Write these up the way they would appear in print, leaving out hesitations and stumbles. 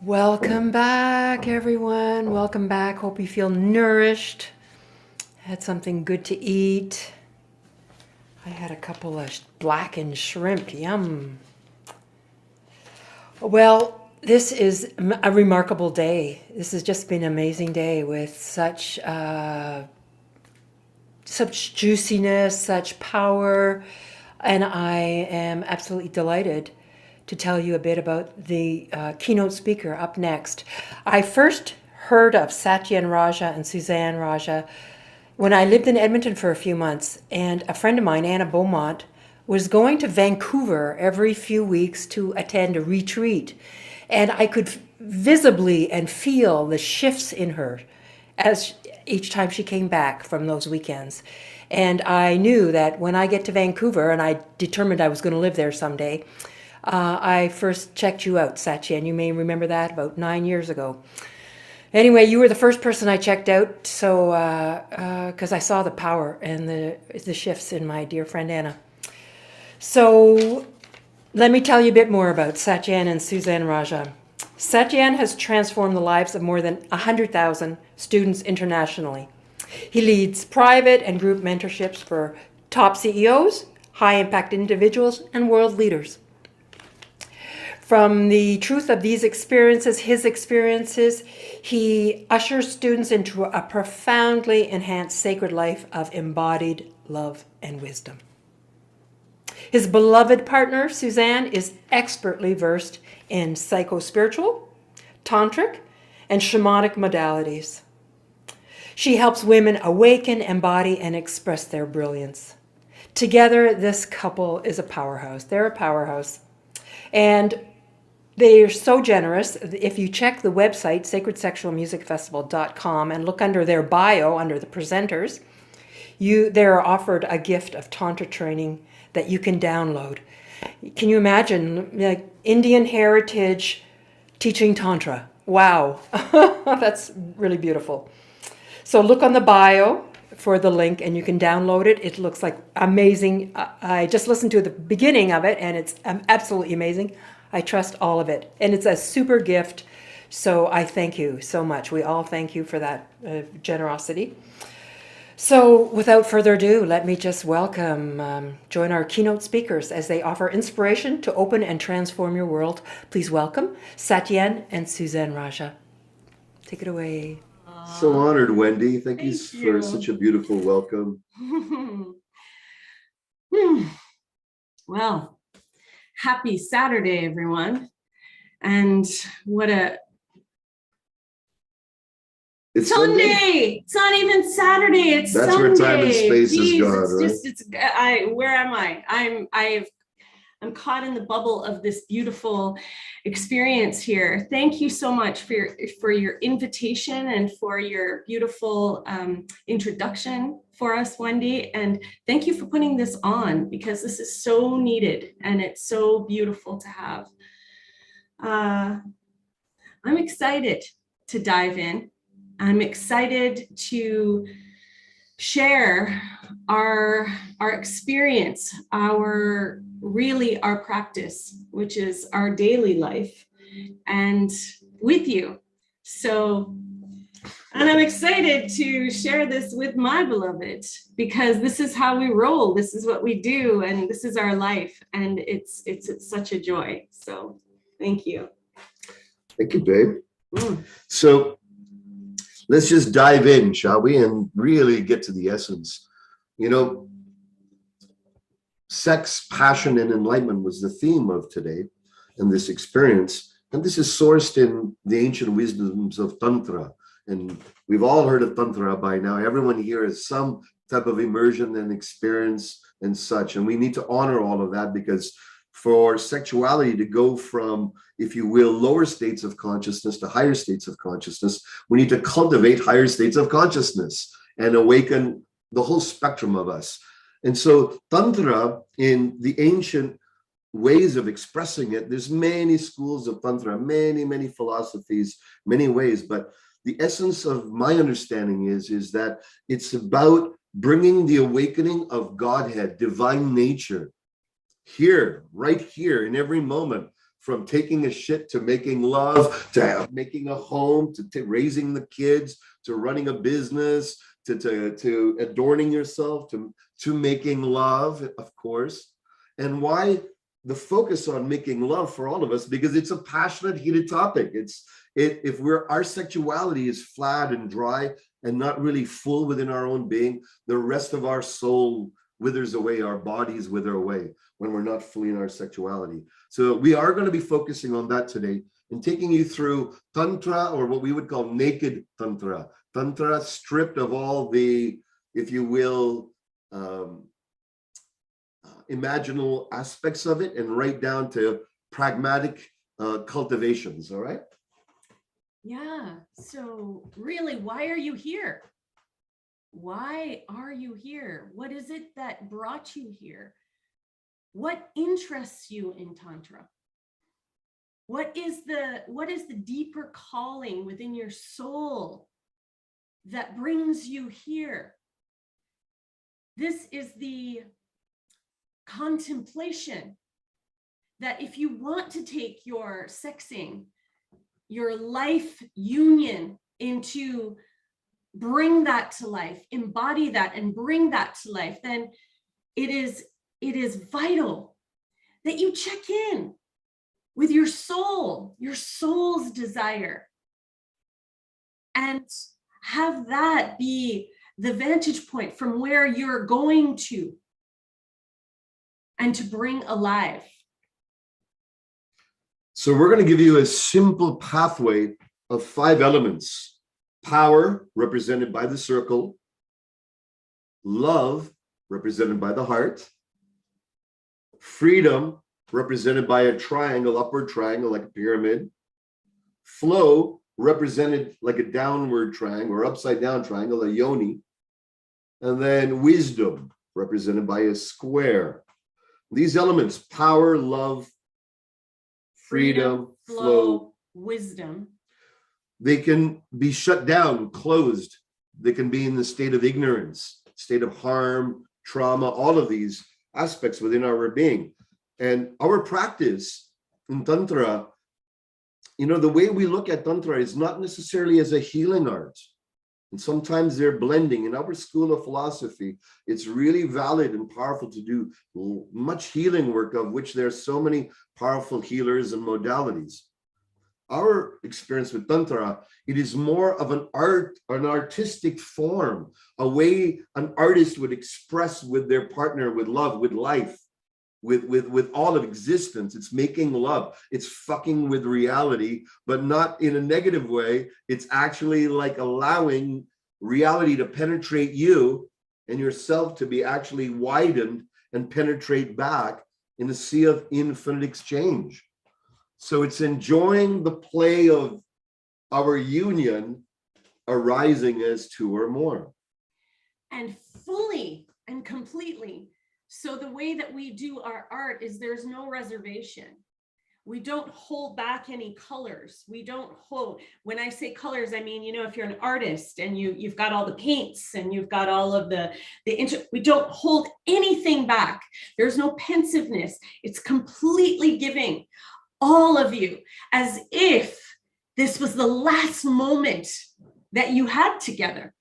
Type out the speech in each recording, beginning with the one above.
Welcome back, everyone. Welcome back. Hope you feel nourished. Had something good to eat. I had a couple of blackened shrimp. Yum. Well, this is a remarkable day. This has just been an amazing day with such juiciness, such power, and I am absolutely delighted to tell you a bit about the keynote speaker up next. I first heard of Satyen Raja and Suzanne Raja when I lived in Edmonton for a few months, and a friend of mine, Anna Beaumont, was going to Vancouver every few weeks to attend a retreat. And I could visibly and feel the shifts in her as each time she came back from those weekends. And I knew that when I get to Vancouver, and I determined I was going to live there someday, I first checked you out, Satyen. You may remember that about 9 years ago. Anyway, you were the first person I checked out, so because I saw the power and the shifts in my dear friend Anna. So let me tell you a bit more about Satyen and Suzanne Raja. Satyen has transformed the lives of more than 100,000 students internationally. He leads private and group mentorships for top CEOs, high-impact individuals, and world leaders. From the truth of these experiences, his experiences, he ushers students into a profoundly enhanced sacred life of embodied love and wisdom. His beloved partner, Suzanne, is expertly versed in psycho-spiritual, tantric, and shamanic modalities. She helps women awaken, embody, and express their brilliance. Together, this couple is a powerhouse. They're a powerhouse. And they are so generous. If you check the website, sacredsexualmusicfestival.com, and look under their bio, under the presenters, they're offered a gift of Tantra training that you can download. Can you imagine, like, Indian heritage teaching Tantra? Wow, that's really beautiful. So look on the bio for the link and you can download it. It looks like amazing. I just listened to the beginning of it and it's absolutely amazing. I trust all of it. And it's a super gift. So I thank you so much. We all thank you for that generosity. So without further ado, let me just join our keynote speakers as they offer inspiration to open and transform your world. Please welcome Satyen and Suzanne Raja. Take it away. So honored, Wendy. Thank you for such a beautiful welcome. Well, happy Saturday, everyone. And what it's Sunday. It's not even Saturday. It's That's Sunday. Where time and space is gone, where am I? I'm caught in the bubble of this beautiful experience here. Thank you so much for your invitation and for your beautiful introduction for us, Wendy. And thank you for putting this on because this is so needed and it's so beautiful to have. I'm excited to dive in. I'm excited to share our experience, our practice, which is our daily life, and with you. So, and I'm excited to share this with my beloved because this is how we roll. This is what we do, and this is our life, and it's such a joy. So, thank you. Thank you, babe. So let's just dive in, shall we, and really get to the essence. You know, sex, passion, and enlightenment was the theme of today and this experience. And this is sourced in the ancient wisdoms of Tantra. And we've all heard of Tantra by now. Everyone here has some type of immersion and experience and such. And we need to honor all of that because for sexuality to go from, if you will, lower states of consciousness to higher states of consciousness, we need to cultivate higher states of consciousness and awaken the whole spectrum of us. And so Tantra, in the ancient ways of expressing it, there's many schools of Tantra, many philosophies, many ways. But the essence of my understanding is that it's about bringing the awakening of Godhead, divine nature, here, right here, in every moment, from taking a shit to making love, to making a home, to raising the kids, to running a business, to adorning yourself, to making love, of course. And why the focus on making love for all of us? Because it's a passionate, heated topic. If our sexuality is flat and dry and not really full within our own being, the rest of our soul withers away, our bodies wither away when we're not fully in our sexuality. So we are going to be focusing on that today and taking you through Tantra, or what we would call naked Tantra. Tantra stripped of all the, if you will, imaginal aspects of it, and right down to pragmatic cultivations, all right? Yeah, so really, why are you here? Why are you here? What is it that brought you here? What interests you in Tantra? What is the deeper calling within your soul that brings you here? This is the contemplation that if you want to take your sexing, your life union into bring that to life, embody that and bring that to life, then it is vital that you check in with your soul, your soul's desire, and have that be the vantage point from where you're going to, and to bring alive. So we're going to give you a simple pathway of 5 elements. Power, represented by the circle. Love, represented by the heart. Freedom, represented by a triangle, upward triangle, like a pyramid. Flow, represented like a downward triangle or upside down triangle, a yoni. And then wisdom, represented by a square. These elements, power, love, freedom, flow, wisdom, they can be shut down, closed. They can be in the state of ignorance, state of harm, trauma, all of these aspects within our being. And our practice in Tantra, you know, the way we look at Tantra is not necessarily as a healing art. And sometimes they're blending. In our school of philosophy, it's really valid and powerful to do much healing work, of which there's so many powerful healers and modalities. Our experience with Tantra, it is more of an art, an artistic form, a way an artist would express with their partner, with love, with life, with all of existence. It's making love. It's fucking with reality, but not in a negative way. It's actually like allowing reality to penetrate you and yourself to be actually widened and penetrate back in a sea of infinite exchange. So it's enjoying the play of our union arising as 2 or more. and fully and completely. So the way that we do our art is there's no reservation. We don't hold back any colors. We don't hold, when I say colors, I mean, you know, if you're an artist and you've got all the paints and you've got all of we don't hold anything back. There's no pensiveness. It's completely giving all of you as if this was the last moment that you had together.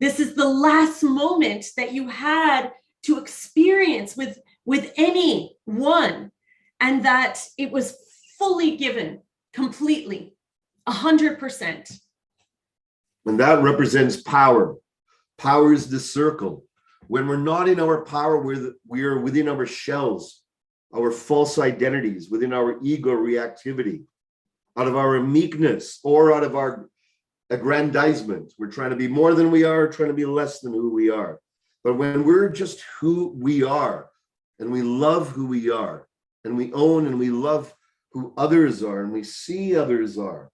This is the last moment that you had to experience with anyone, and that it was fully given, completely, 100%. And that represents power. Power is the circle. When we're not in our power, we are within our shells, our false identities, within our ego reactivity, out of our meekness or out of our aggrandizement. We're trying to be more than we are, trying to be less than who we are. But when we're just who we are, and we love who we are, and we own and we love who others are, and we see others are,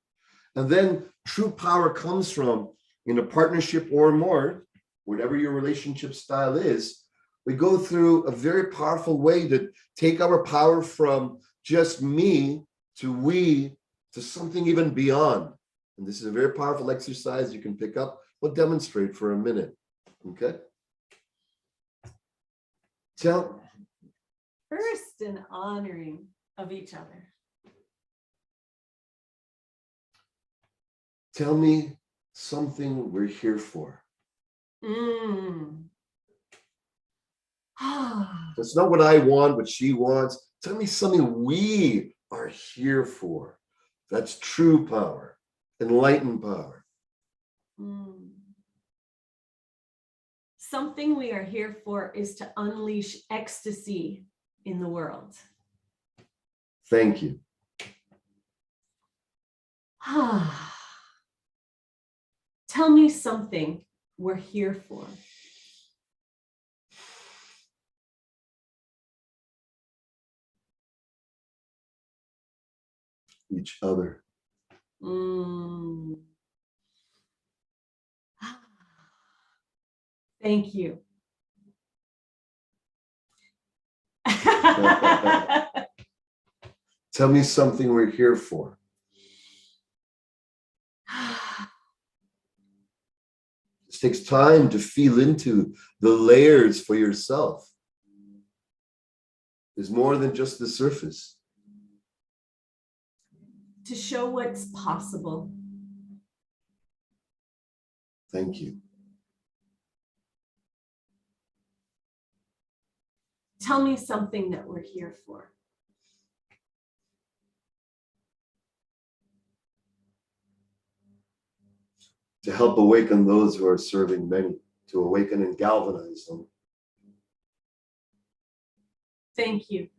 and then true power comes from, in a partnership or more, whatever your relationship style is, we go through a very powerful way to take our power from just me to we to something even beyond. And this is a very powerful exercise you can pick up. We'll demonstrate for a minute. Okay. First, an honoring of each other. Tell me something we're here for. That's not what I want, what she wants. Tell me something we are here for. That's true power, enlightened power. Something we are here for is to unleash ecstasy in the world. Thank you. Tell me something we're here for. Each other. Thank you. Tell me something we're here for. It takes time to feel into the layers for yourself. There's more than just the surface. To show what's possible. Thank you. Tell me something that we're here for. To help awaken those who are serving many, to awaken and galvanize them. Thank you.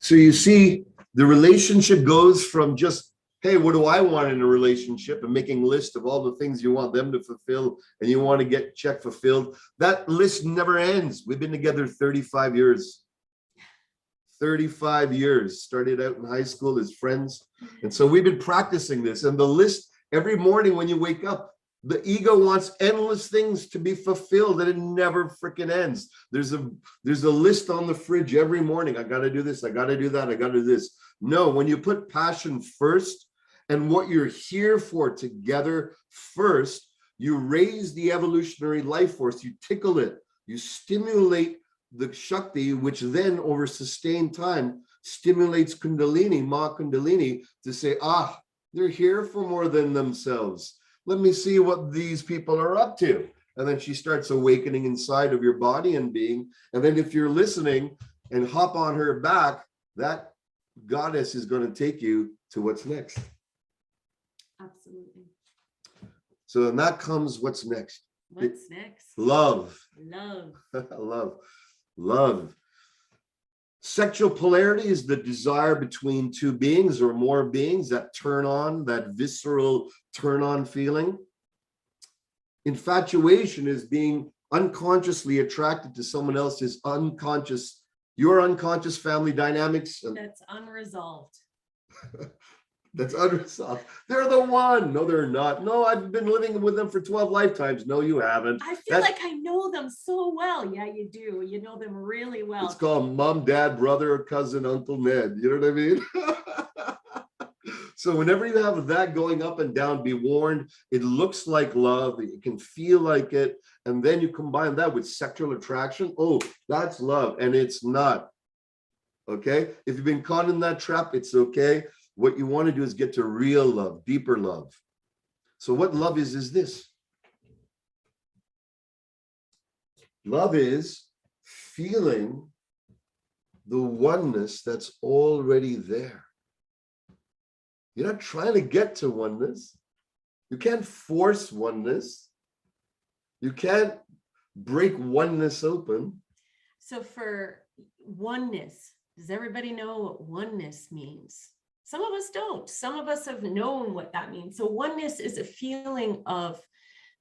So you see, the relationship goes from just, hey, what do I want in a relationship, and making a list of all the things you want them to fulfill and you want to get check fulfilled. That list never ends. We've been together 35 years. 35 years, started out in high school as friends. And so we've been practicing this, and the list every morning when you wake up, the ego wants endless things to be fulfilled, and it never freaking ends. There's a list on the fridge every morning. I got to do this. I got to do that. I got to do this. No, when you put passion first and what you're here for together first, you raise the evolutionary life force. You tickle it. You stimulate the Shakti, which then over sustained time stimulates Kundalini, Ma Kundalini, to say, they're here for more than themselves. Let me see what these people are up to. And then she starts awakening inside of your body and being. And then if you're listening and hop on her back, that goddess is going to take you to what's next. Absolutely. So then that comes what's next. What's next? Love. Love. Love. Sexual polarity is the desire between two beings or more beings, that turn on, that visceral turn on feeling. Infatuation is being unconsciously attracted to someone else's unconscious, your unconscious family dynamics. That's unresolved. That's unresolved. They're the one. No, they're not. No, I've been living with them for 12 lifetimes. No, you haven't. I feel like I know them so well. Yeah, you do. You know them really well. It's called mom, dad, brother, cousin, uncle, Ned. You know what I mean? So whenever you have that going up and down, be warned, it looks like love. You can feel like it. And then you combine that with sexual attraction. Oh, that's love. And it's not. Okay? If you've been caught in that trap, it's okay. What you want to do is get to real love, deeper love. So what love is this. Love is feeling the oneness that's already there. You're not trying to get to oneness. You can't force oneness. You can't break oneness open. So for oneness, does everybody know what oneness means? Some of us don't. Some of us have known what that means. So oneness is a feeling of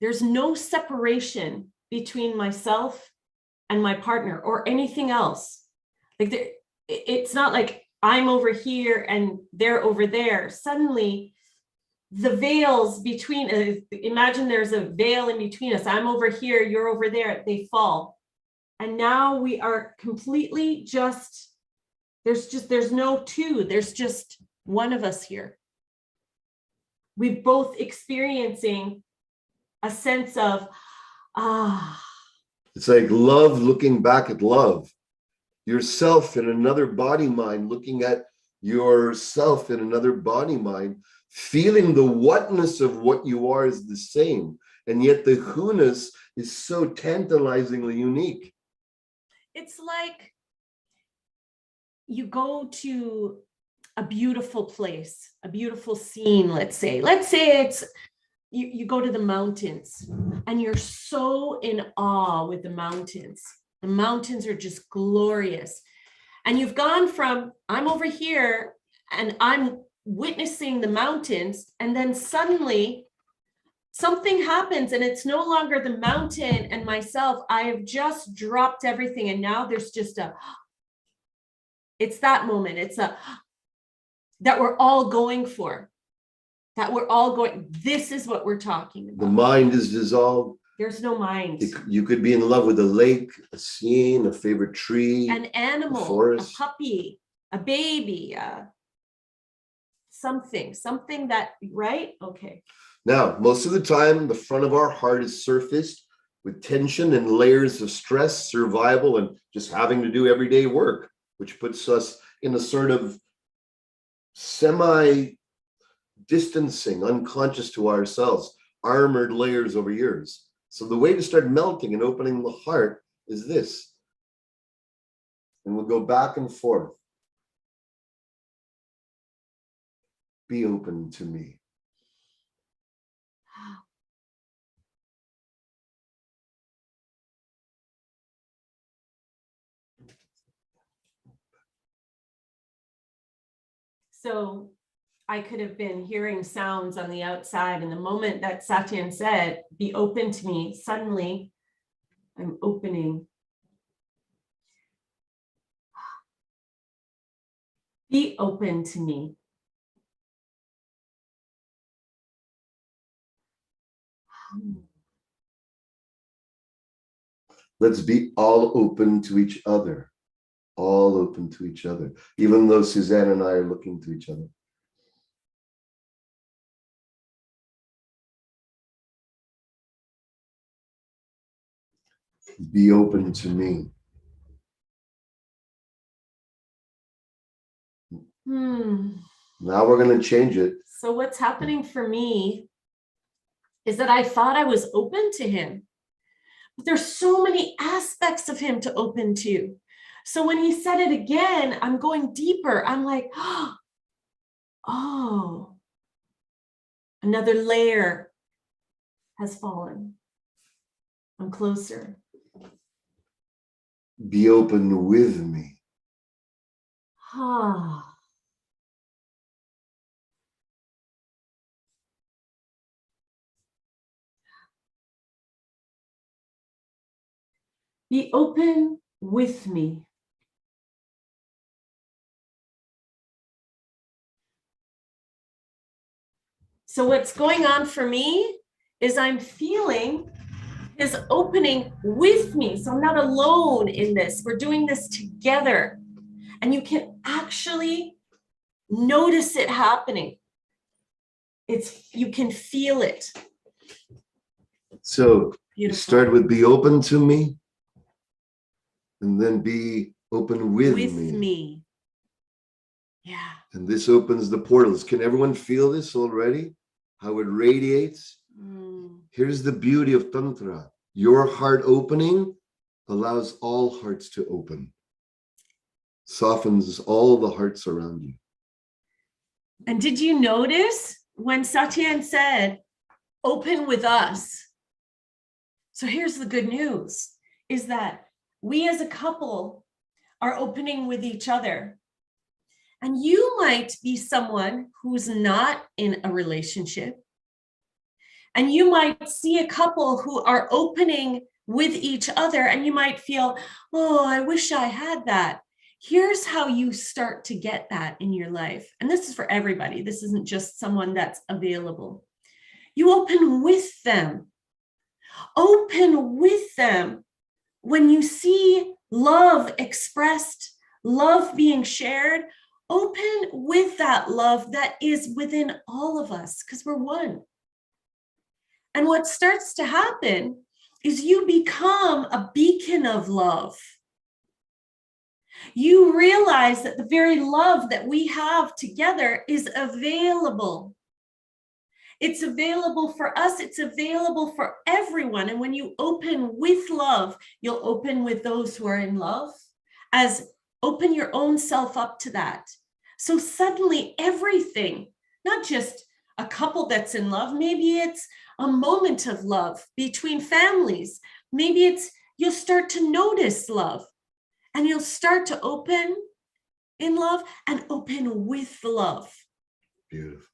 there's no separation between myself and my partner or anything else. Like it's not like I'm over here and they're over there. Suddenly the veils between, imagine there's a veil in between us. I'm over here, you're over there, they fall. And now we are completely just, there's no two, there's just one of us here. We're both experiencing a sense of, It's like love looking back at love. Yourself in another body mind looking at yourself in another body mind, feeling the whatness of what you are is the same, and yet the who-ness is so tantalizingly unique. It's like you go to a beautiful place, a beautiful scene, let's say it's you go to the mountains and you're so in awe with the mountains. The mountains are just glorious. And you've gone from, I'm over here and I'm witnessing the mountains, and then suddenly something happens and it's no longer the mountain and myself. I have just dropped everything, and now there's just it's that moment. It's that we're all going for. This is what we're talking about. The mind is dissolved. There's no mind. You could be in love with a lake, a scene, a favorite tree, An animal, a forest, a puppy, a baby, something that, right? Okay. Now, most of the time, the front of our heart is surfaced with tension and layers of stress, survival, and just having to do everyday work, which puts us in a sort of semi-distancing, unconscious to ourselves, armored layers over years. So the way to start melting and opening the heart is this. And we'll go back and forth. Be open to me. So I could have been hearing sounds on the outside, and the moment that Satyen said, be open to me, suddenly I'm opening. Be open to me. Let's be all open to each other. All open to each other, even though Suzanne and I are looking to each other. Be open to me. Now we're going to change it. So what's happening for me is that I thought I was open to him, but there's so many aspects of him to open to. So when he said it again, I'm going deeper. I'm like, oh, another layer has fallen. I'm closer. Be open with me. Be open with me. So what's going on for me is I'm feeling his opening with me. So I'm not alone in this. We're doing this together. And you can actually notice it happening. You can feel it. So you Beautiful. start with be open to me, and then be open with me. Yeah. And this opens the portals. Can everyone feel this already? How it radiates? Here's the beauty of Tantra. Your heart opening allows all hearts to open. Softens all the hearts around you. And did you notice when Satyen said, open with us? So here's the good news, is that we as a couple are opening with each other. And you might be someone who's not in a relationship. And you might see a couple who are opening with each other, and you might feel, oh, I wish I had that. Here's how you start to get that in your life. And this is for everybody. This isn't just someone that's available. You open with them. Open with them. When you see love expressed, love being shared, open with that love that is within all of us, because we're one. And what starts to happen is you become a beacon of love. You realize that the very love that we have together is available. It's available for us. It's available for everyone. And when you open with love, you'll open with those who are in love, as open your own self up to that. So suddenly everything, not just a couple that's in love, maybe it's a moment of love between families. Maybe it's, you'll start to notice love and you'll start to open in love and open with love. Beautiful.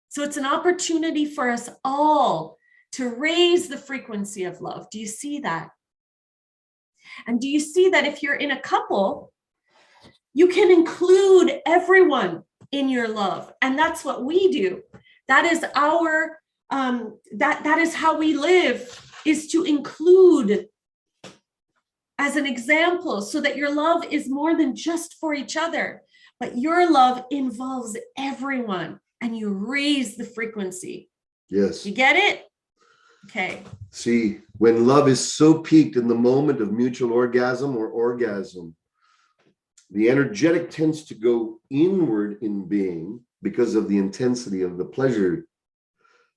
So it's an opportunity for us all to raise the frequency of love. Do you see that? And do you see that if you're in a couple, you can include everyone in your love? And that's what we do. That is our, that is how we live, is to include as an example, so that your love is more than just for each other, but your love involves everyone. And you raise the frequency. Yes. You get it? Okay. See, when love is so peaked in the moment of mutual orgasm or orgasm, the energetic tends to go inward in being because of the intensity of the pleasure.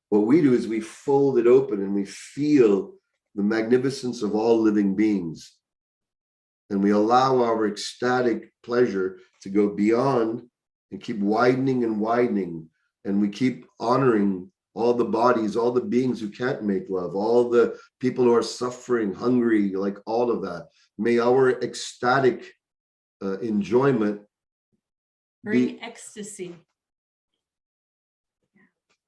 What we do is we fold it open and we feel the magnificence of all living beings. And we allow our ecstatic pleasure to go beyond and keep widening and widening. And we keep honoring all the bodies, all the beings who can't make love, all the people who are suffering, hungry, like all of that. May our ecstatic enjoyment bring ecstasy.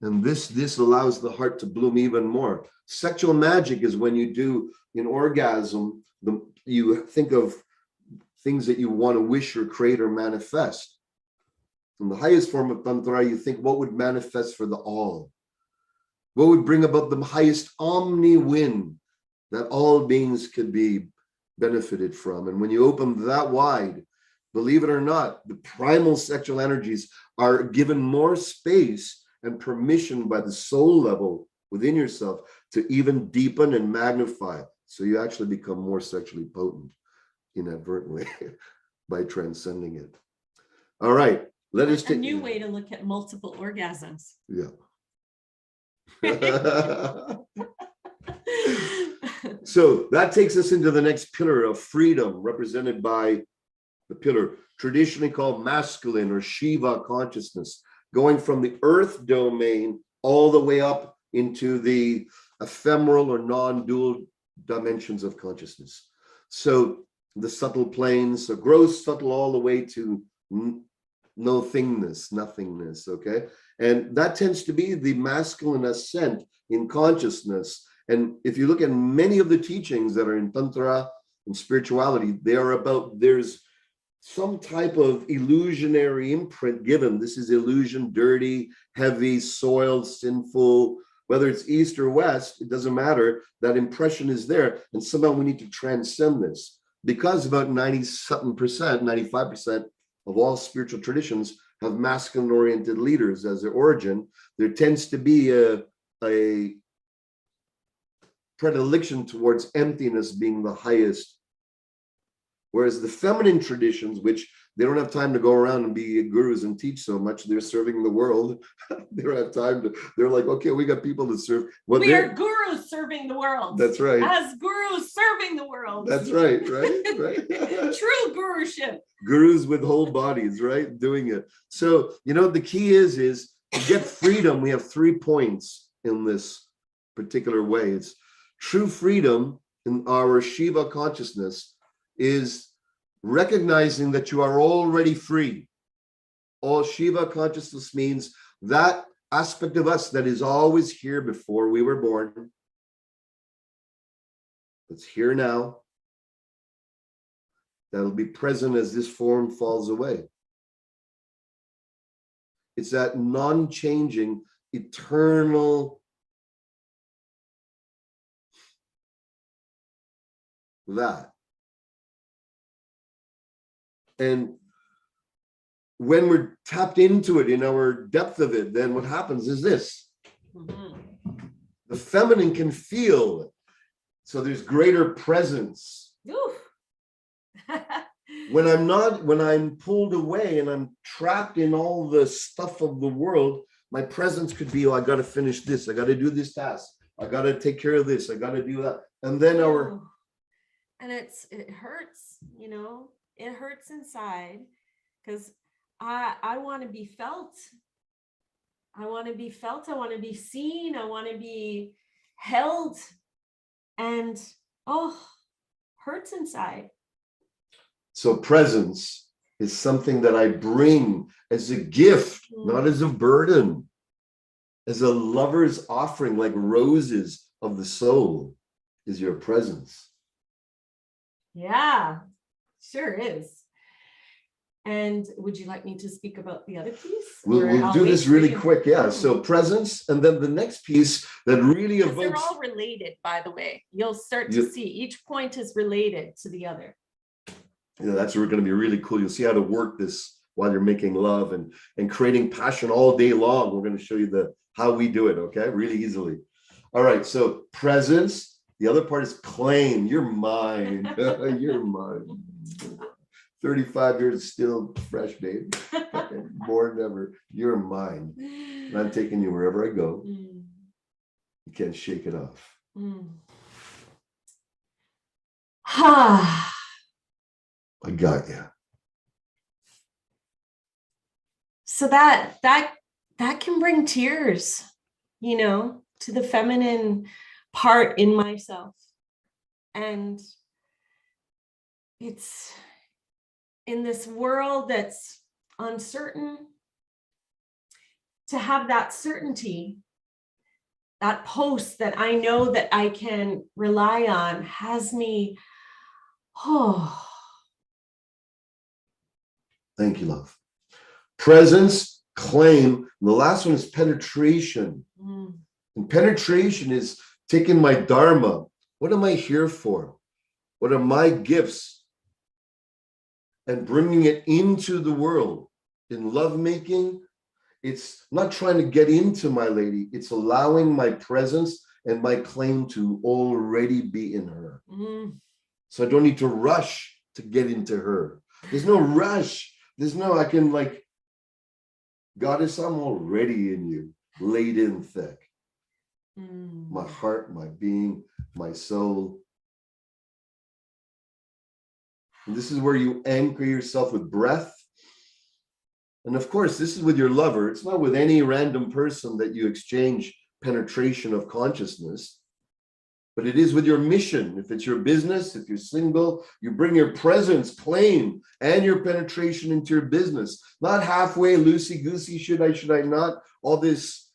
And this allows the heart to bloom even more. Sexual magic is when you do in orgasm, you think of things that you want to wish or create or manifest. In the highest form of Tantra, you think what would manifest for the all? What would bring about the highest omni-win that all beings could be benefited from? And when you open that wide, believe it or not, the primal sexual energies are given more space and permission by the soul level within yourself to even deepen and magnify. So you actually become more sexually potent inadvertently by transcending it. All right. Let us take a new way to look at multiple orgasms. Yeah. So that takes us into the next pillar of freedom, represented by the pillar traditionally called masculine or Shiva consciousness, going from the earth domain all the way up into the ephemeral or non-dual dimensions of consciousness. So the subtle planes, so gross, subtle, all the way to no thingness, nothingness, okay? And that tends to be the masculine ascent in consciousness. And if you look at many of the teachings that are in Tantra and spirituality, they are about, there's some type of illusionary imprint given. This is illusion, dirty, heavy, soiled, sinful, whether it's east or west, it doesn't matter. That impression is there. And somehow we need to transcend this, because about 90-something percent, 95% of all spiritual traditions have masculine oriented leaders as their origin. There tends to be a predilection towards emptiness being the highest. Whereas the feminine traditions, which they don't have time to go around and be gurus and teach so much, they're serving the world. They don't have time to, they're like, okay, we got people to serve. We are gurus serving the world. That's right. As gurus serving the world. That's right. True guruship. Gurus with whole bodies, right? Doing it. So, you know, the key is to get freedom, we have 3 points in this particular way. It's true freedom in our Shiva consciousness is recognizing that you are already free. All Shiva consciousness means that aspect of us that is always here before we were born. It's here now. That'll be present as this form falls away. It's that non-changing, eternal that. And when we're tapped into it in our depth of it, then what happens is this. The feminine can feel it. So there's greater presence. when I'm pulled away and I'm trapped in all the stuff of the world, my presence could be, oh, I got to finish this. I got to do this task. I got to take care of this. I got to do that. And then and it hurts, it hurts inside because I want to be felt. I want to be felt. I want to be seen. I want to be held. And hurts inside. So presence is something that I bring as a gift, not as a burden, as a lover's offering, like roses of the soul is your presence. Yeah, sure is. And would you like me to speak about the other piece? We'll do this really quick. Yeah. So presence, and then the next piece that really evokes. They're all related, by the way. You'll start to see each point is related to the other. Yeah, that's going to be really cool. You'll see how to work this while you're making love and creating passion all day long. We're going to show you how we do it. Okay, really easily. All right. So presence. The other part is claim. You're mine. You're mine. 35 years still fresh, babe. More than ever. You're mine. And I'm taking you wherever I go. You can't shake it off. I got you. So that can bring tears, to the feminine part in myself. And it's in this world that's uncertain, to have that certainty, that post that I know that I can rely on has me, Thank you, love. Presence, claim. And the last one is penetration. And penetration is taking my dharma. What am I here for? What are my gifts? And bringing it into the world. In lovemaking, it's not trying to get into my lady. It's allowing my presence and my claim to already be in her. So I don't need to rush to get into her. There's no rush. There's no, I can like, Goddess, I'm already in you, laid in thick. My heart, my being, my soul. And this is where you anchor yourself with breath. And of course, this is with your lover. It's not with any random person that you exchange penetration of consciousness, but it is with your mission. If it's your business, if you're single, you bring your presence, claim, and your penetration into your business. Not halfway, loosey-goosey, should I not? All this,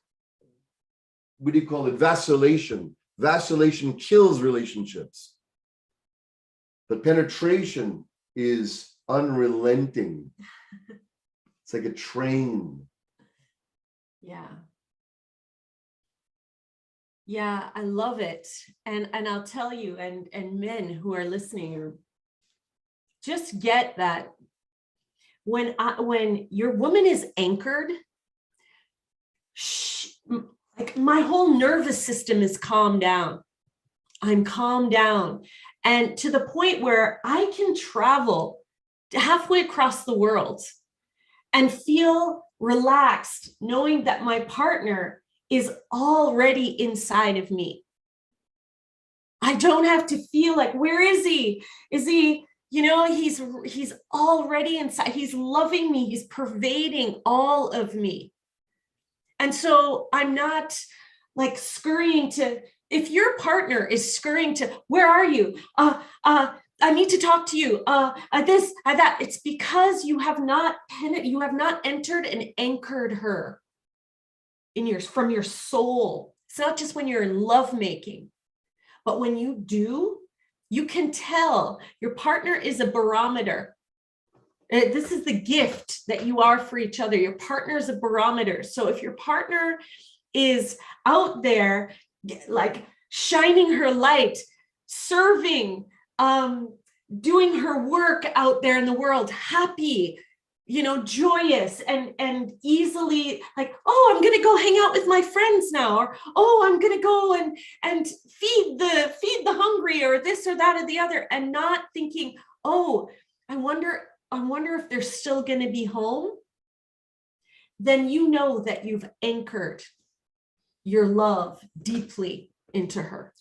what do you call it? Vacillation. Vacillation kills relationships. But penetration is unrelenting. It's like a train. Yeah, I love it. And I'll tell you, and men who are listening, just get that when your woman is anchored, like my whole nervous system is calmed down. I'm calmed down. And to the point where I can travel halfway across the world and feel relaxed, knowing that my partner is already inside of me. I don't have to feel like, where is he? Is he, he's already inside. He's loving me. He's pervading all of me. And so I'm not like scurrying to, if your partner is scurrying to, where are you? I need to talk to you. This, that. It's because you have not entered and anchored her from your soul. It's not just when you're in lovemaking, but when you do, you can tell your partner is a barometer. This is the gift that you are for each other. Your partner is a barometer. So if your partner is out there, like shining her light, serving, doing her work out there in the world, happy, joyous and easily like, oh, I'm going to go hang out with my friends now, or, oh, I'm going to go and feed the hungry, or this or that or the other, and not thinking, oh, I wonder if they're still going to be home. Then you know that you've anchored your love deeply into her.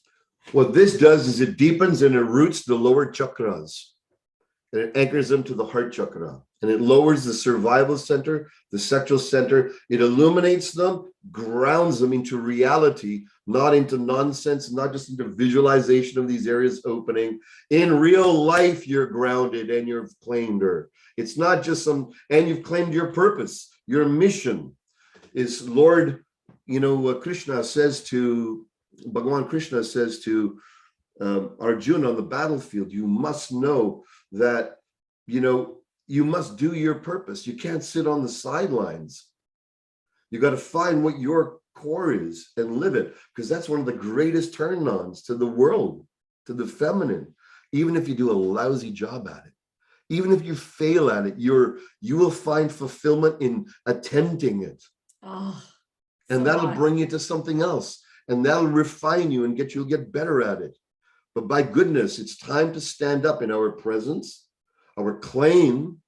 What this does is it deepens and it roots the lower chakras, and it anchors them to the heart chakra, and it lowers the survival center, the sexual center. It illuminates them, grounds them into reality, not into nonsense, not just into visualization of these areas opening. In real life, you're grounded and you've claimed her. It's not just some, and you've claimed your purpose. Your mission is, Lord, Krishna says to, Bhagavan Krishna says to Arjuna on the battlefield, you must know that, you must do your purpose. You can't sit on the sidelines. You got to find what your core is and live it, because that's one of the greatest turn-ons to the world, to the feminine. Even if you do a lousy job at it, even if you fail at it, you will find fulfillment in attempting it. Oh, and that'll bring you to something else, and that'll refine you and you'll get better at it. But by goodness, it's time to stand up in our presence, our claim,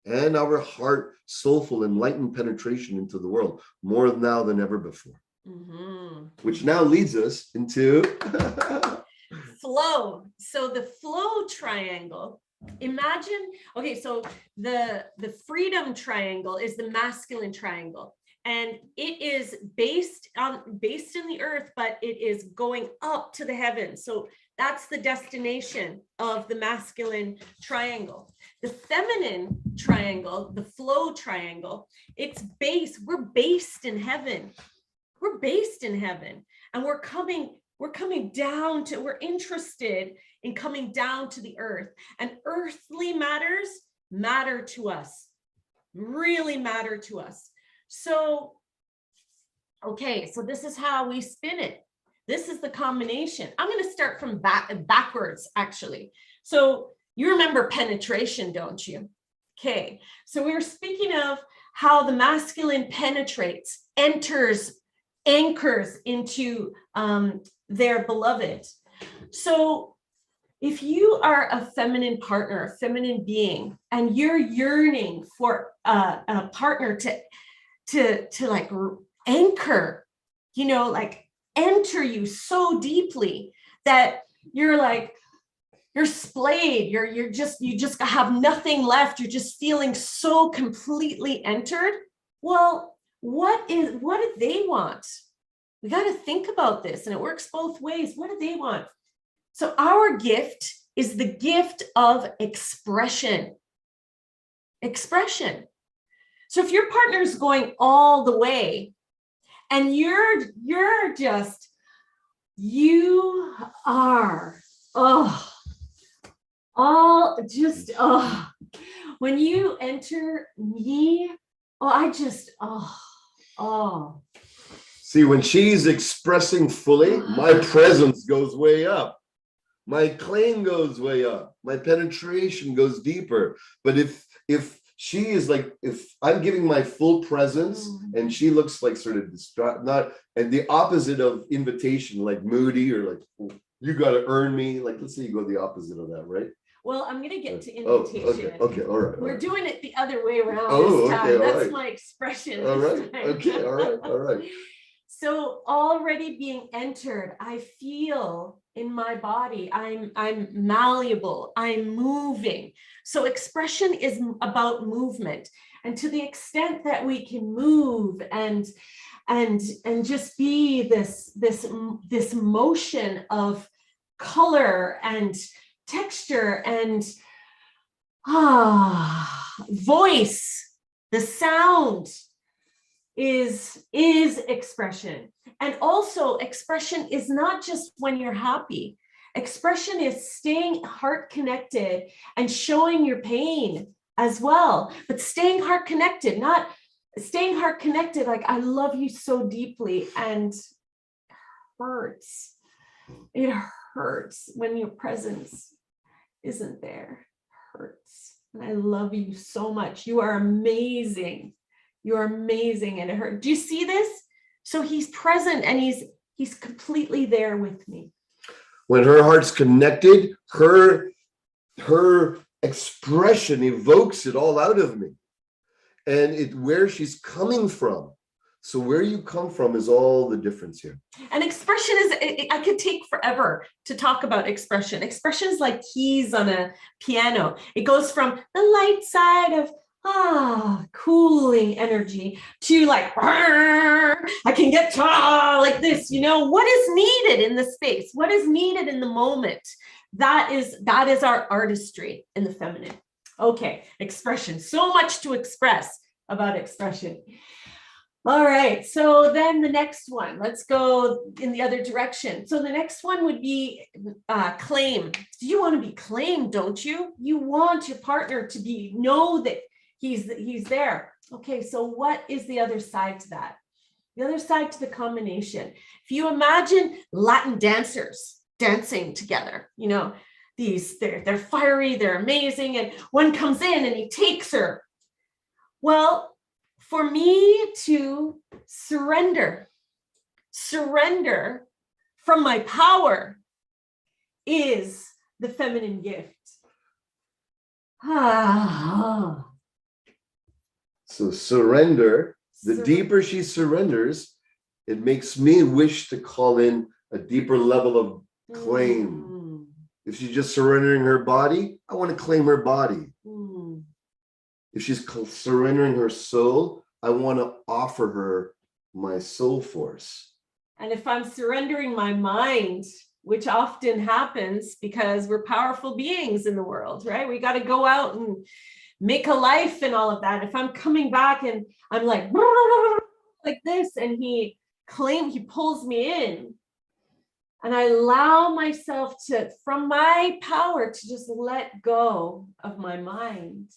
and our heart, soulful, enlightened penetration into the world, more now than ever before. Mm-hmm. Which now leads us into flow. So the flow triangle, imagine, okay, so the freedom triangle is the masculine triangle, and it is based in the earth, but it is going up to the heavens. So that's the destination of the masculine triangle. The feminine triangle, the flow triangle, we're based in heaven. We're based in heaven, and we're interested in coming down to the earth, and earthly matters matter to us, really matter to us. So, okay, so this is how we spin it. This is the combination. I'm going to start from backwards, actually. So you remember penetration, don't you? Okay, so we were speaking of how the masculine penetrates, anchors into their beloved. So if you are a feminine partner, a feminine being, and you're yearning for a partner to like anchor, like enter you so deeply that you're splayed, you just have nothing left, you're just feeling so completely entered. Well, what do they want? We got to think about this, and it works both ways. What do they want? So our gift is the gift of expression. Expression. So if your partner is going all the way, and you are, when you enter me, See, when she's expressing fully, my presence goes way up. My claim goes way up. My penetration goes deeper. But if she is like, if I'm giving my full presence and she looks like sort of distraught, and the opposite of invitation, like moody or like, you got to earn me. Like, let's say you go the opposite of that, right? Well, I'm going to get to invitation. Okay, all right. We're doing it the other way around this time. Okay, That's right. my expression. All right. Okay, all right. So already being entered, I feel in my body, I'm malleable, I'm moving. So expression is about movement. And to the extent that we can move and just be this motion of color and texture and voice, the sound is expression. And also expression is not just when you're happy. Expression is staying heart connected and showing your pain as well, but staying heart connected, not staying heart connected like I love you so deeply, and hurts. It hurts when your presence isn't there. It hurts. And I love you so much. You are amazing. You're amazing, and it hurt. Do you see this? So he's present, and he's completely there with me. When her heart's connected, her expression evokes it all out of me. And where she's coming from. So where you come from is all the difference here. And expression is, I could take forever to talk about expression. Expression is like keys on a piano. It goes from the light side of cooling energy to like, I can get to like this, what is needed in the space? What is needed in the moment? That is our artistry in the feminine. Okay, expression. So much to express about expression. All right, so then the next one, let's go in the other direction. So the next one would be claim. You want to be claimed, don't you? You want your partner to know that he's there. Okay, so what is the other side to that? The other side to the combination. If you imagine Latin dancers dancing together, they're fiery, they're amazing, and one comes in and he takes her. Well, for me to surrender from my power is the feminine gift. So surrender, the deeper she surrenders, it makes me wish to call in a deeper level of claim. If she's just surrendering her body, I want to claim her body. If she's surrendering her soul, I want to offer her my soul force. And if I'm surrendering my mind, which often happens because we're powerful beings in the world, right? We got to go out and make a life and all of that. If I'm coming back and I'm like this, and he pulls me in, and I allow myself to, from my power, to just let go of my mind.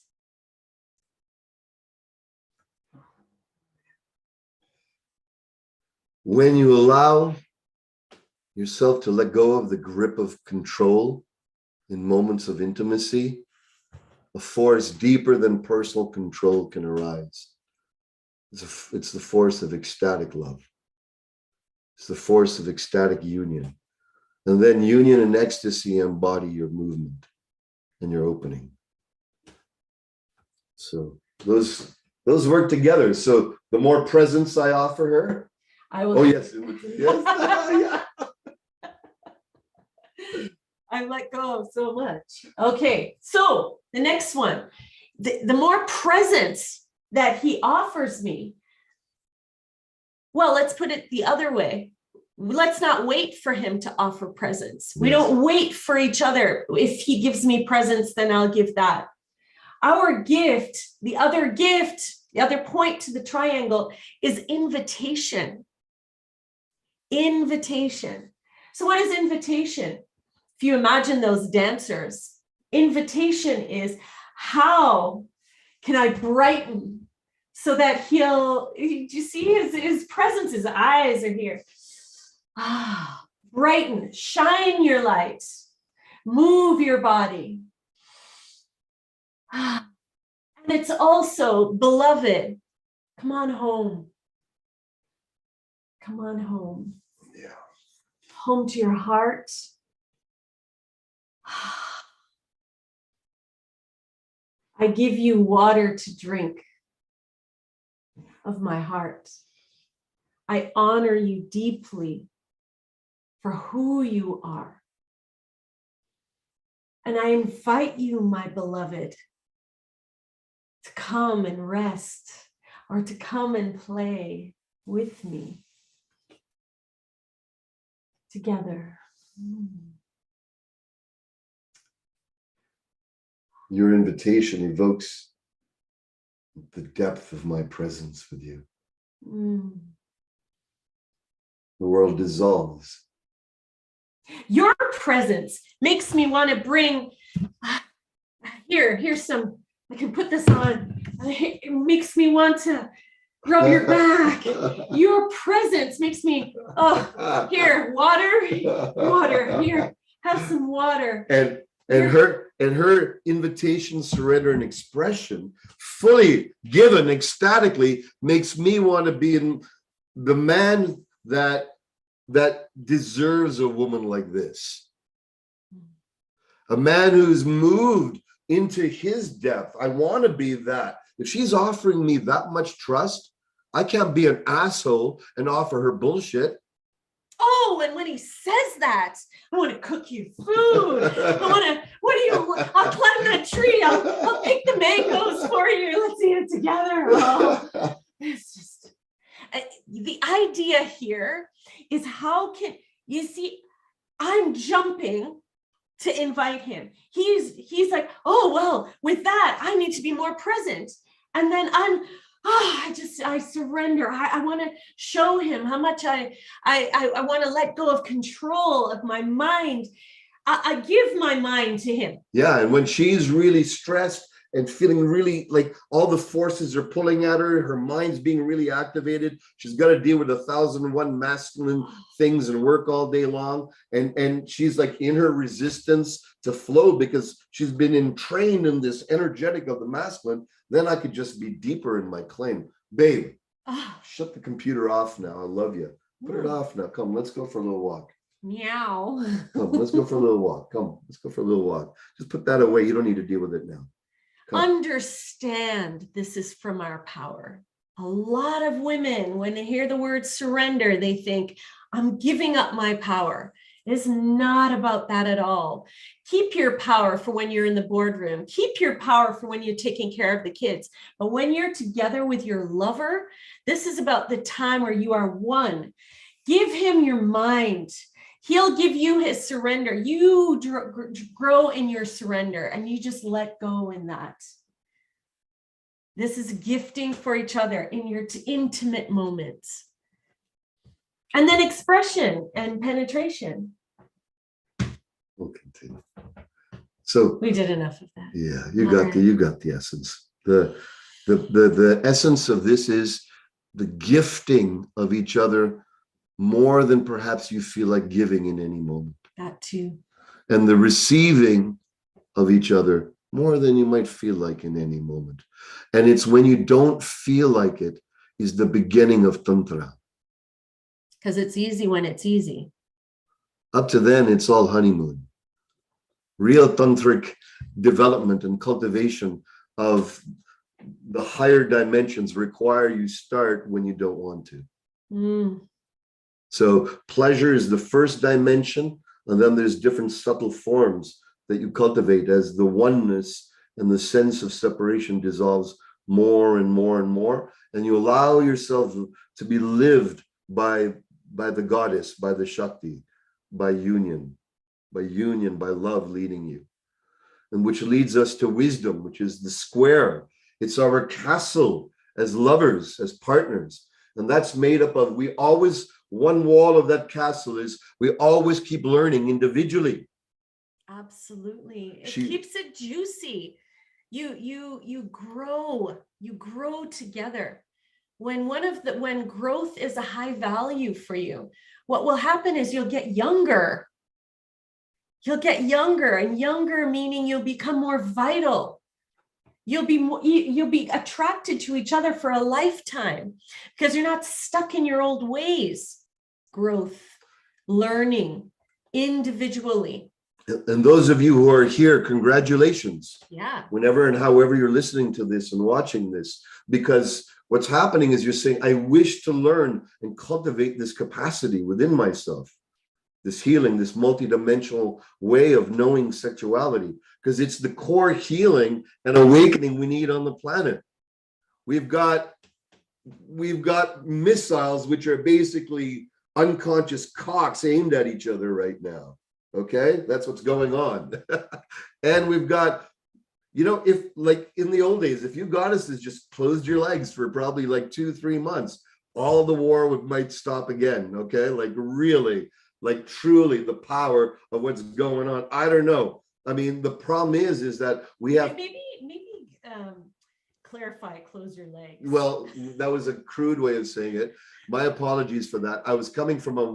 When you allow yourself to let go of the grip of control in moments of intimacy, a force deeper than personal control can arise. It's the force of ecstatic love. It's the force of ecstatic union. And then union and ecstasy embody your movement and your opening. So those work together. So the more presence I offer her, I will. Oh, yes. Yes. I let go so much. Okay, so the next one, the more presence that he offers me, well, let's put it the other way. Let's not wait for him to offer presence. We don't wait for each other. If he gives me presence, then I'll give that. Our gift, the other point to the triangle is invitation. Invitation. So what is invitation? If you imagine those dancers, invitation is, how can I brighten so that do you see his presence, his eyes are here. Brighten, shine your light, move your body. And it's also, beloved, come on home. Come on home. Yeah. Home to your heart. I give you water to drink of my heart. I honor you deeply for who you are. And I invite you, my beloved, to come and rest, or to come and play with me together. Your invitation evokes the depth of my presence with you. The world dissolves. Your presence makes me want to bring, here's some, I can put this on. It makes me want to rub your back. Your presence makes me, here, water, here, have some water. And her invitation, surrender, and expression, fully given ecstatically, makes me want to be the man that deserves a woman like this. A man who's moved into his depth. I want to be that. If she's offering me that much trust, I can't be an asshole and offer her bullshit. Oh, and when he says that, I want to cook you food. I want to, I'll climb that tree. I'll pick the mangoes for you. Let's eat it together. Oh, it's just, the idea here is how can, you see, I'm jumping to invite him. He's like, oh, well, with that, I need to be more present. And then I surrender. I want to show him how much I want to let go of control of my mind. I give my mind to him. Yeah, and when she's really stressed and feeling really like all the forces are pulling at her, her mind's being really activated. She's got to deal with 1,001 masculine things and work all day long. And she's like in her resistance to flow because she's been trained in this energetic of the masculine. Then I could just be deeper in my claim. Babe, shut the computer off now. I love you. Put it off now. Come, let's go for a little walk. Meow. Come, let's go for a little walk. Come, let's go for a little walk. Just put that away. You don't need to deal with it now. Understand this is from our power. A lot of women, when they hear the word surrender, they think, I'm giving up my power. It's not about that at all. Keep your power for when you're in the boardroom. Keep your power for when you're taking care of the kids. But when you're together with your lover, this is about the time where you are one. Give him your mind. He'll give you his surrender. You grow in your surrender and you just let go in that. This is gifting for each other in your intimate moments. And then expression and penetration. We'll continue. So we did enough of that. Yeah, you got the essence. The essence of this is the gifting of each other more than perhaps you feel like giving in any moment. That too. And the receiving of each other more than you might feel like in any moment. And it's when you don't feel like it is the beginning of Tantra. Because it's easy when it's easy. Up to then, it's all honeymoon. Real tantric development and cultivation of the higher dimensions require you start when you don't want to. So pleasure is the first dimension, and then there's different subtle forms that you cultivate as the oneness and the sense of separation dissolves more and more and more, and you allow yourself to be lived by the goddess, by the Shakti, by union, by love leading you. And which leads us to wisdom, which is the square. It's our castle as lovers, as partners. And that's made up of, one wall of that castle is we always keep learning individually. Absolutely. It keeps it juicy. You grow together. When growth is a high value for you, what will happen is you'll get younger. You'll get younger, and younger meaning you'll become more vital. You'll be attracted to each other for a lifetime because you're not stuck in your old ways. Growth, learning individually. And those of you who are here, congratulations. Yeah. Whenever and however you're listening to this and watching this, because what's happening is you're saying, I wish to learn and cultivate this capacity within myself, this healing, this multidimensional way of knowing sexuality, because it's the core healing and awakening we need on the planet. We've got missiles, which are basically unconscious cocks aimed at each other right now. Okay, that's what's going on. And we've got, if like in the old days, if you goddesses just closed your legs for probably like 2-3 months, all the war might stop again. Okay, like really, like truly the power of what's going on. I don't know. I mean, the problem is that we have maybe clarify, close your legs. Well, that was a crude way of saying it. My apologies for that. I was coming from a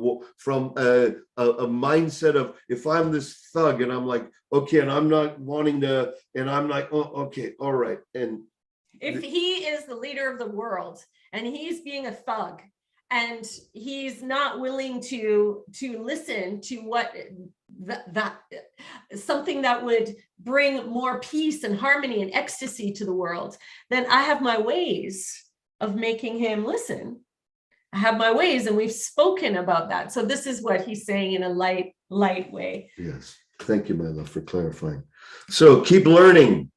mindset of, if I'm this thug and I'm like, okay, and I'm not wanting to, and I'm like, oh, okay, all right. And if he is the leader of the world and he's being a thug and he's not willing to listen to what that something that would bring more peace and harmony and ecstasy to the world, then I have my ways of making him listen. I have my ways, and we've spoken about that. So this is what he's saying in a light way. Yes. Thank you, my love, for clarifying. So keep learning.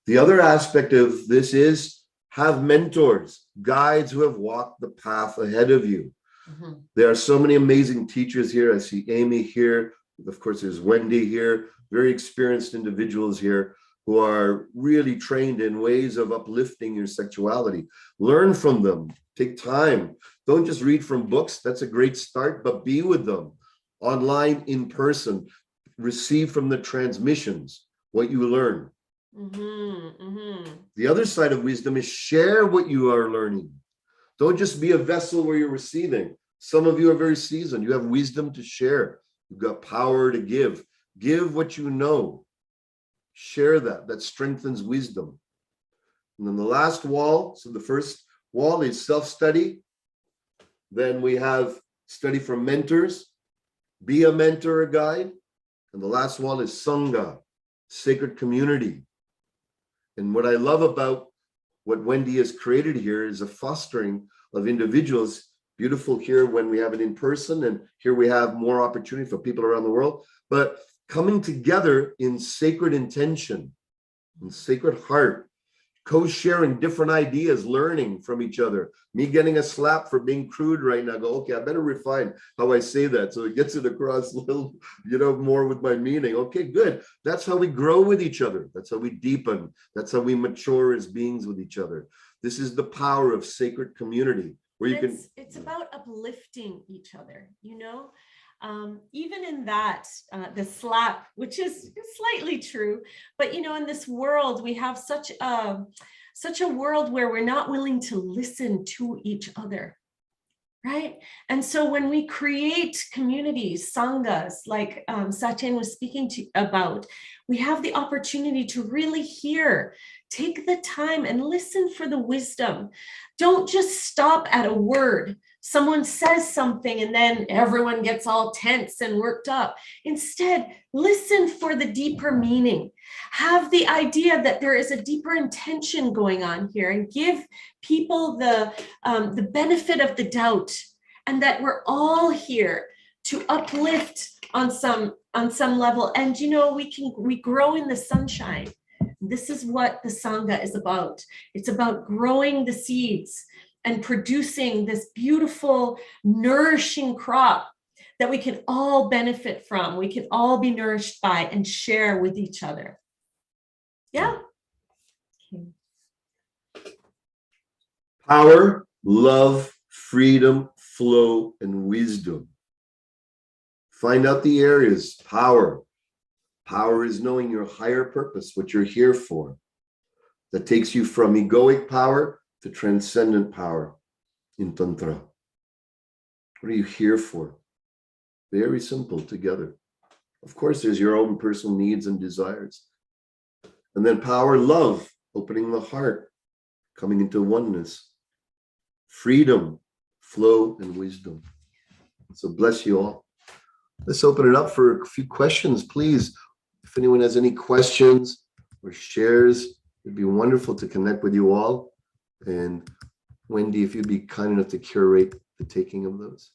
The other aspect of this is have mentors, guides who have walked the path ahead of you. Mm-hmm. There are so many amazing teachers here. I see Amy here. Of course, there's Wendy here, very experienced individuals here who are really trained in ways of uplifting your sexuality. Learn from them. Take time. Don't just read from books. That's a great start, but be with them online, in person. Receive from the transmissions what you learn. Mm-hmm, mm-hmm. The other side of wisdom is share what you are learning. Don't just be a vessel where you're receiving. Some of you are very seasoned. You have wisdom to share. You've got power to give. Give what you know. Share that. That strengthens wisdom. And then the last wall, so the first wall is self-study. Then we have study from mentors. Be a mentor, a guide. And the last wall is Sangha, sacred community. And what I love about what Wendy has created here is a fostering of individuals. Beautiful here when we have it in person, and here we have more opportunity for people around the world, but coming together in sacred intention, in sacred heart, co-sharing different ideas, learning from each other. Me getting a slap for being crude right now, go, okay, I better refine how I say that so it gets it across a little, more with my meaning. Okay, good. That's how we grow with each other. That's how we deepen. That's how we mature as beings with each other. This is the power of sacred community. Where you can, it's about uplifting each other, even in that, the slap, which is slightly true, but in this world, we have such a world where we're not willing to listen to each other, right? And so when we create communities, sanghas, like Satyen was speaking about, we have the opportunity to really hear, take the time and listen for the wisdom. Don't just stop at a word. Someone says something and then everyone gets all tense and worked up. Instead, listen for the deeper meaning. Have the idea that there is a deeper intention going on here, and give people the benefit of the doubt, and that we're all here to uplift on some level. And we grow in the sunshine. This is what the Sangha is about. It's about growing the seeds and producing this beautiful, nourishing crop that we can all benefit from, we can all be nourished by and share with each other. Yeah. power, love, freedom, flow, and wisdom. Find out the areas. Power. Power is knowing your higher purpose, what you're here for. That takes you from egoic power to transcendent power in Tantra. What are you here for? Very simple together. Of course, there's your own personal needs and desires. And then power, love, opening the heart, coming into oneness. Freedom, flow, and wisdom. So bless you all. Let's open it up for a few questions, please. If anyone has any questions or shares, it'd be wonderful to connect with you all. And Wendy, if you'd be kind enough to curate the taking of those.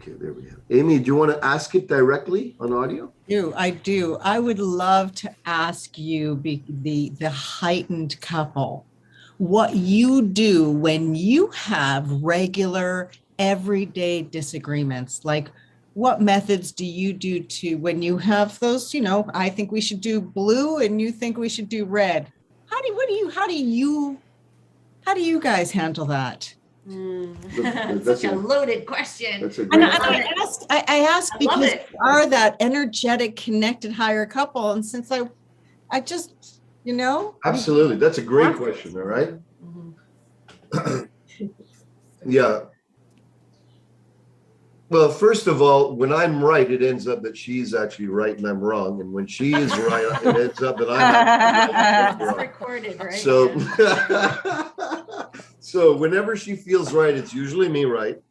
Okay, there we go. Amy, do you want to ask it directly on audio? I do. I would love to ask you, the heightened couple, what you do when you have regular, everyday disagreements. Like, what methods do you do to, when you have those, I think we should do blue and you think we should do red. How do you guys handle that? That's such a loaded question. That's a And great I ask because you are that energetic, connected, higher couple. And since I just, Absolutely. That's a great question. All right. Yeah. Well, first of all, when I'm right, it ends up that she's actually right and I'm wrong. And when she is right, it ends up that I'm right. It's recorded, right? So, So whenever she feels right, it's usually me, right?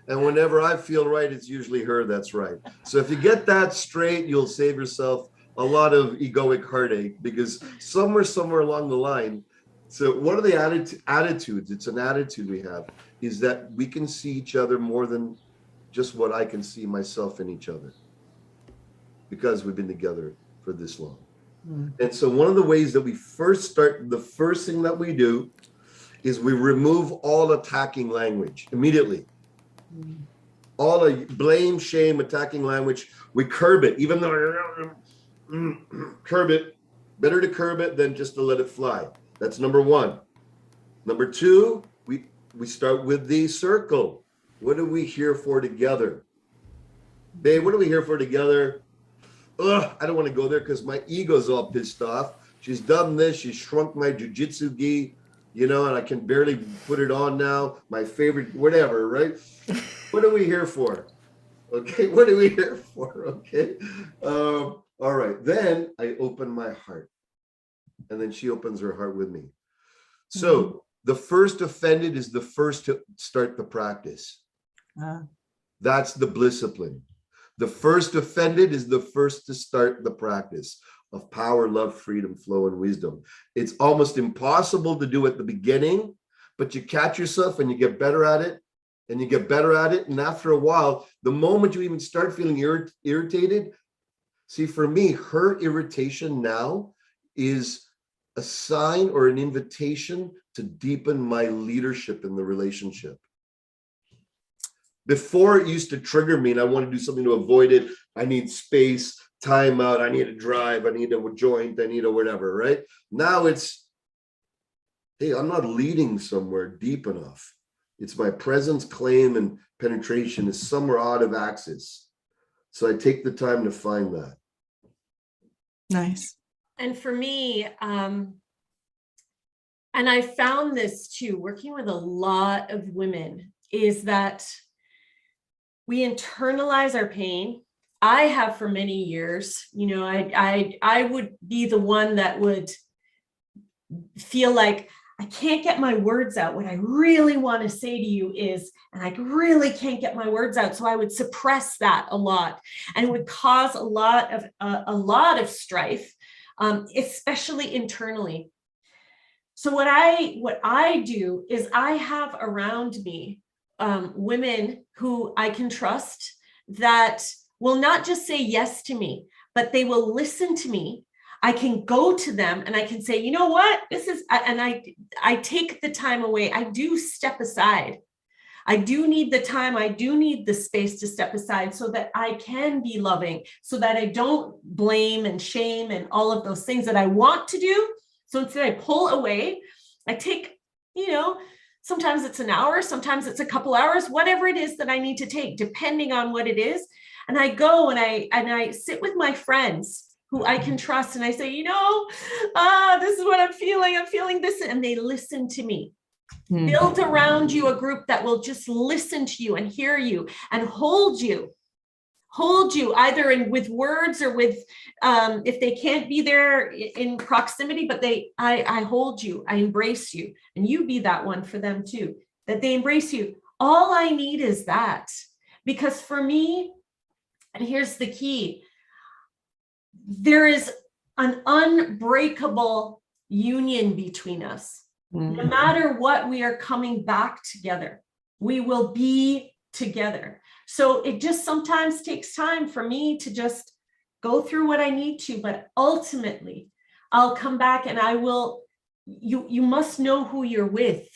And whenever I feel right, it's usually her that's right. So if you get that straight, you'll save yourself a lot of egoic heartache, because somewhere along the line, so one of the attitudes, it's an attitude we have, is that we can see each other more than just what I can see myself in each other, because we've been together for this long. And so one of the ways that we first start, the first thing that we do is we remove all attacking language immediately. All the blame, shame, attacking language, we curb it, even though curb it. Better to curb it than just to let it fly. That's number one. Number two, we start with the circle. What are we here for together? Babe, what are we here for together? Ugh, I don't want to go there because my ego's all pissed off. She's done this, she's shrunk my jujitsu gi, you know, and I can barely put it on now. My favorite, whatever, right? What are we here for? Okay, what are we here for? Okay. All right, then I open my heart, and then she opens her heart with me. So the first offended is the first to start the practice. That's the discipline. The first offended is the first to start the practice of power, love, freedom, flow, and wisdom. It's almost impossible to do at the beginning, but you catch yourself and you get better at it, and you get better at it. And after a while, the moment you even start feeling irritated, see, for me, her irritation now is a sign or an invitation to deepen my leadership in the relationship. Before, it used to trigger me and I want to do something to avoid it. I need space, time out, I need a drive, I need a joint, I need a whatever, right? Now it's, hey, I'm not leading somewhere deep enough. It's my presence, claim, and penetration is somewhere out of axis. So I take the time to find that. Nice. And for me, and I found this too, working with a lot of women, is that we internalize our pain. I have for many years, you know, I would be the one that would feel like I can't get my words out. What I really want to say to you is, and I really can't get my words out. So I would suppress that a lot, and it would cause a lot of strife, especially internally. So what I do is I have around me women who I can trust, that will not just say yes to me, but they will listen to me. I can go to them and I can say, you know what, this is, and I take the time away. I do step aside. I do need the time. I do need the space to step aside so that I can be loving, so that I don't blame and shame and all of those things that I want to do. So instead I pull away. I take, you know, sometimes it's an hour, sometimes it's a couple hours, whatever it is that I need to take, depending on what it is. And I go and I sit with my friends who I can trust. And I say, you know, this is what I'm feeling this. And they listen to me. Build around you a group that will just listen to you and hear you and hold you either with words or with, if they can't be there in proximity, but I hold you, I embrace you, and you be that one for them too, that they embrace you. All I need is that, because for me, and here's the key, there is an unbreakable union between us. No matter what, we are coming back together. We will be together. So it just sometimes takes time for me to just go through what I need to, but ultimately I'll come back and I will, you must know who you're with.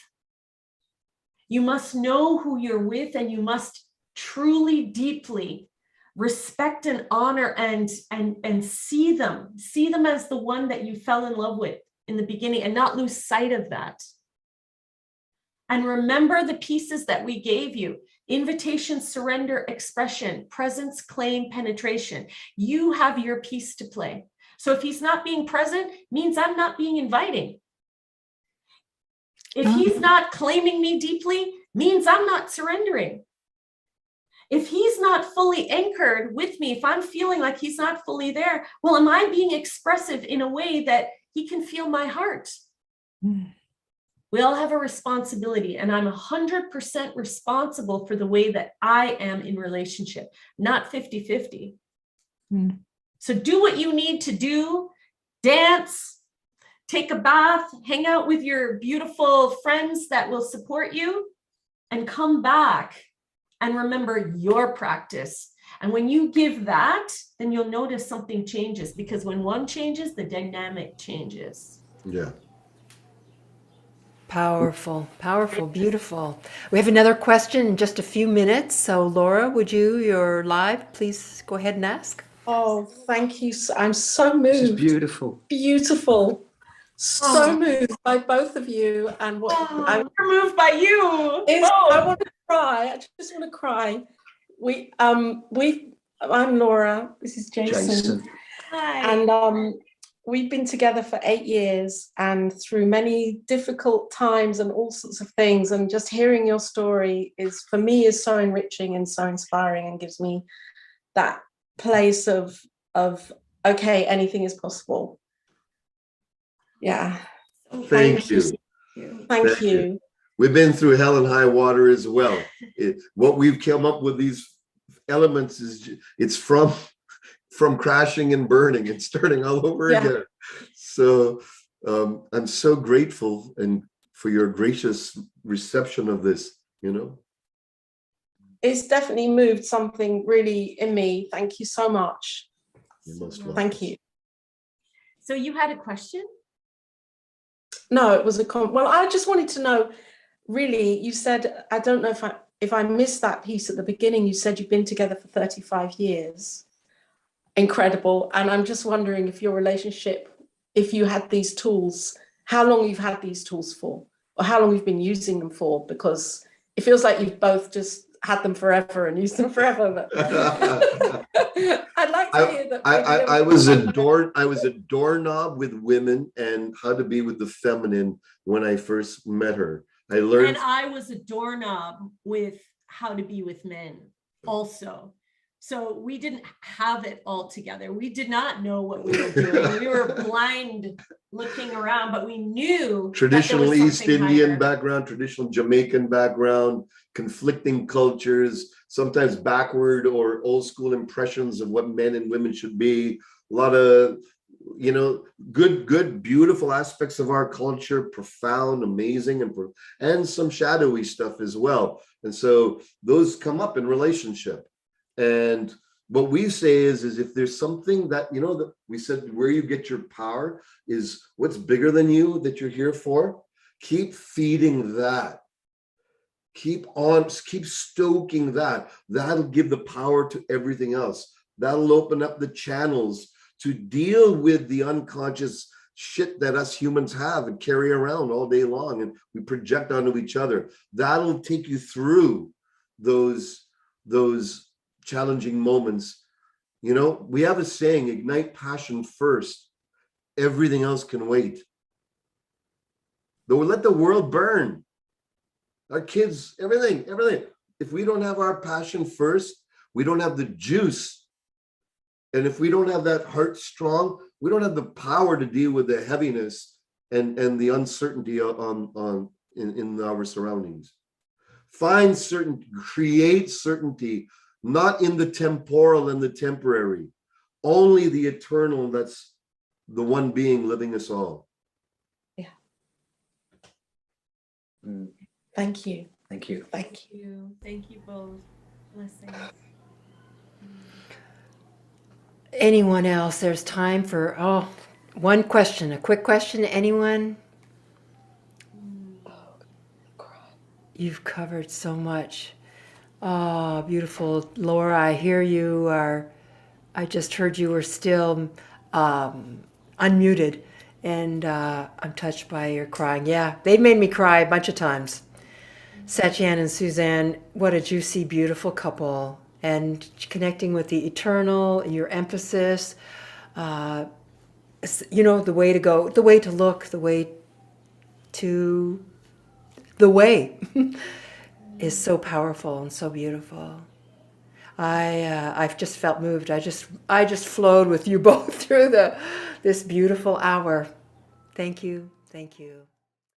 You must know who you're with, and you must truly, deeply respect and honor and see them as the one that you fell in love with in the beginning, and not lose sight of that. And remember the pieces that we gave you: invitation, surrender, expression, presence, claim, penetration. You have your piece to play. So if he's not being present, means I'm not being inviting. If he's not claiming me deeply, means I'm not surrendering. If he's not fully anchored with me, if I'm feeling like he's not fully there, well, am I being expressive in a way that he can feel my heart? We all have a responsibility, and I'm 100% responsible for the way that I am in relationship, not 50-50. So do what you need to do, dance, take a bath, hang out with your beautiful friends that will support you, and come back and remember your practice. And when you give that, then you'll notice something changes, because when one changes, the dynamic changes. Yeah. Powerful, powerful, beautiful. We have another question in just a few minutes. So Laura, you're live. Please go ahead and ask. Oh, thank you. I'm so This is moved. beautiful. Beautiful. So Oh. moved by both of you. And what We're moved by you. I want to cry. I just want to cry. I'm Laura. This is Jason. Hi. And we've been together for 8 years, and through many difficult times and all sorts of things. And just hearing your story for me is so enriching and so inspiring, and gives me that place of okay, anything is possible. Yeah. Thank you. Thank you. We've been through hell and high water as well. What we've come up with, these elements, it's from crashing and burning and starting all over again. So I'm so grateful and for your gracious reception of this, It's definitely moved something really in me. Thank you so much. You're most welcome. Thank you. So you had a question? No, it was well, I just wanted to know, really, you said, I don't know if I missed that piece at the beginning, you said you've been together for 35 years. Incredible. And I'm just wondering if your relationship, if you had these tools, how long you've had these tools for, or how long you've been using them for, because it feels like you've both just had them forever and used them forever. But I'd like to hear that. I was a doorknob with women and how to be with the feminine when I first met her. I learned. And I was a doorknob with how to be with men also. So we didn't have it all together. We did not know what we were doing. We were blind looking around, but we knew Traditional East Indian higher. background, traditional Jamaican background, conflicting cultures, sometimes backward or old school impressions of what men and women should be. A lot of, good, beautiful aspects of our culture, profound, amazing, and some shadowy stuff as well. And so those come up in relationship. And what we say is if there's something that, that we said where you get your power is what's bigger than you that you're here for, keep feeding that. Keep stoking that. That'll give the power to everything else. That'll open up the channels to deal with the unconscious shit that us humans have and carry around all day long, and we project onto each other. That'll take you through those challenging moments. We have a saying, ignite passion first. Everything else can wait. Though let the world burn. Our kids, everything. If we don't have our passion first, we don't have the juice. And if we don't have that heart strong, we don't have the power to deal with the heaviness and the uncertainty in our surroundings. Find certainty, create certainty, not in the temporal and the temporary, only the eternal. That's the one being living us all. Yeah. Thank you. Thank you. Thank you. Thank you both. Blessings. Anyone else? There's time for, one question, a quick question. Anyone? You've covered so much. Oh, beautiful. Laura, I hear you I just heard you were still unmuted, and I'm touched by your crying. Yeah, they've made me cry a bunch of times. Satyen and Suzanne, what a juicy, beautiful couple. And connecting with the eternal, your emphasis, the way to go, the way to look, the way is so powerful and so beautiful. I've just felt moved. I just flowed with you both through this beautiful hour. Thank you. Thank you.